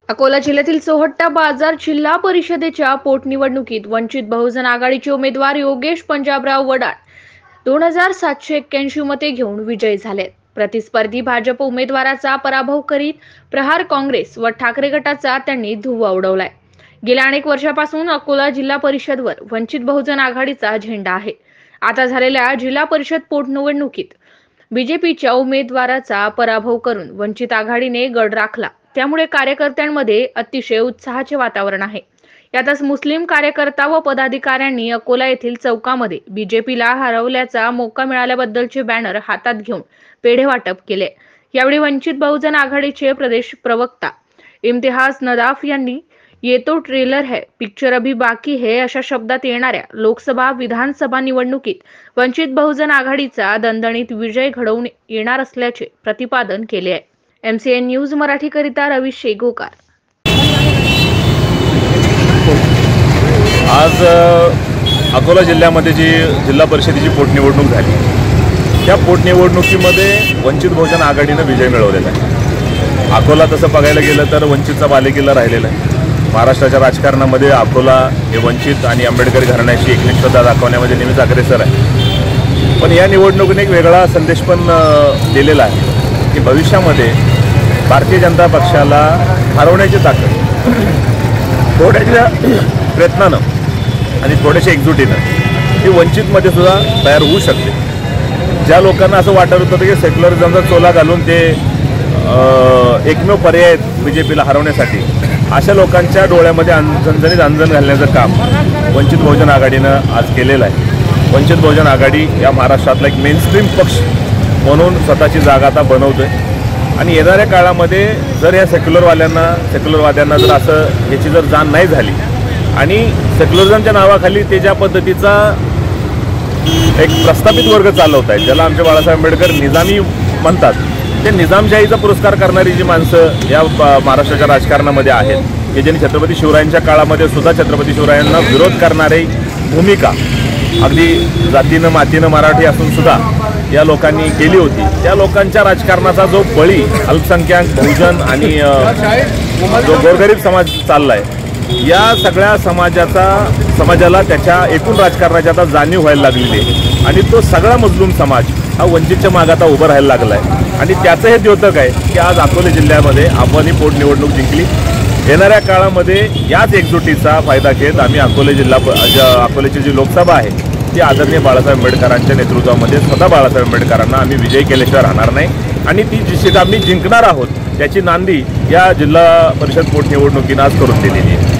अकोला जिल्ह्यातील सोहट्टा बाजार जिल्हा परिषदेच्या पोटनिवडणुकीत वंचित बहुजन आघाडीचे उमेदवार योगेश पंजाबराव वडाळ 2781 मते घेऊन विजयी झाले। प्रतिस्पर्धी भाजप उमेदवाराचा पराभव करीत प्रहार काँग्रेस व ठाकरे गटाचा त्यांनी धुव्वा उडवलाय। गेल्या अनेक वर्षापासून अकोला जिल्हा परिषदवर वंचित बहुजन आघाडीचा झेंडा आहे। आता झालेल्या जिल्हा परिषद पोटनिवडणुकीत बीजेपीच्या उमेदवाराचा पराभव करून वंचित आघाडीने गड राखला। त्यामुळे कार्यकर्त्यांमध्ये अतिशय उत्साहाचे वातावरण आहे। यातच मुस्लिम कार्यकर्ता व पदाधिकाऱ्यांनी अकोला येथील चौकामध्ये बीजेपीला हरवल्याचा मौका मिळाल्याबद्दलचे बॅनर हातात घेऊन पेढे वाटप केले। यावेळी वंचित बहुजन आघाडीचे प्रदेश प्रवक्ता इम्तियाज नदाफ यांनी ये तो ट्रेलर है, पिक्चर अभी बाकी है अशा शब्दात येणाऱ्या लोकसभा विधानसभा निवडणुकीत वंचित बहुजन आघाडीचा दणदणीत विजय घडवून येणार असल्याचे प्रतिपादन केले आहे। MCN न्यूज मराठी करिता रवी शेगोकार। आज अकोला जिल्ह्यामध्ये जी जिल्हा परिषदेची पोटनिवडणूक झाली, त्या पोटनिवडणुकीमध्ये वंचित बहुजन आघाडीनं विजय मिळवलेला आहे। अकोला तसं बघायला गेलं तर वंचितचा बालेकिल्ला राहिलेला आहे। महाराष्ट्राच्या राजकारणामध्ये अकोला हे वंचित आणि आंबेडकर घराण्याशी एकनिष्ठता दाखवण्यामध्ये नेहमीच अग्रेसर आहे। पण या निवडणुकीने एक वेगळा संदेश पण दिलेला आहे की भविष्यामध्ये भारतीय जनता पक्षाला हरवण्याची ताकद थोड्याशा प्रयत्नानं आणि थोड्याशा एकजुटीनं ही वंचितमध्ये सुद्धा तयार होऊ शकते। ज्या लोकांना असं वाटत होतं की सेक्युलरिझमचा चोला घालून ते एकमेव पर्याय बीजेपीला हरवण्यासाठी, अशा लोकांच्या डोळ्यामध्ये झणझणीत अंजन घालण्याचं काम वंचित बहुजन आघाडीनं आज केलेलं आहे। वंचित बहुजन आघाडी या महाराष्ट्रातला एक मेनस्ट्रीम पक्ष म्हणून स्वतःची जागा आता बनवतोय आणि येणाऱ्या काळामध्ये जर या सेक्युलरवाद्यांना जर असं याची जर जाण नाही झाली आणि सेक्युलरिझमच्या नावाखाली ते ज्या पद्धतीचा एक प्रस्थापित वर्ग चालवत आहेत, ज्याला आमचे बाळासाहेब आंबेडकर निजामी म्हणतात, ते निजामशाहीचा पुरस्कार करणारी जी माणसं या महाराष्ट्राच्या राजकारणामध्ये आहेत, की ज्यांनी छत्रपती शिवरायांच्या काळामध्ये सुद्धा छत्रपती शिवरायांना विरोध करणारी भूमिका अगदी जातीनं मातीनं मराठी असून सुद्धा या लोकांनी केली होती, त्या लोकांच्या राजकारणाचा जो बळी अल्पसंख्याक बहुजन आणि जो गोरगरीब समाज चाललाय, या सगळ्या समाजाला त्याच्या एकूण राजकारणाची आता जाणीव व्हायला लागलेली आहे आणि तो सगळा मजलूम समाज हा वंचितच्या मागे आता उभं राहायला लागला आहे आणि त्याचं हे द्योतक आहे की आज अकोला जिल्ह्यामध्ये आपण ही पोटनिवडणूक जिंकली। येणाऱ्या काळामध्ये याच एकजुटीचा फायदा घेत आम्ही अकोल्याची जी लोकसभा आहे ती आदरणीय बाळासाहेब आंबेडकरांच्या नेतृत्वामध्ये स्वतः बाळासाहेब आंबेडकरांना आम्ही विजयी केल्याशिवाय राहणार नाही आणि ती जी सीट आम्ही जिंकणार आहोत त्याची नांदी या जिल्हा परिषद पोटनिवडणुकीनं आज करून दिलेली आहे।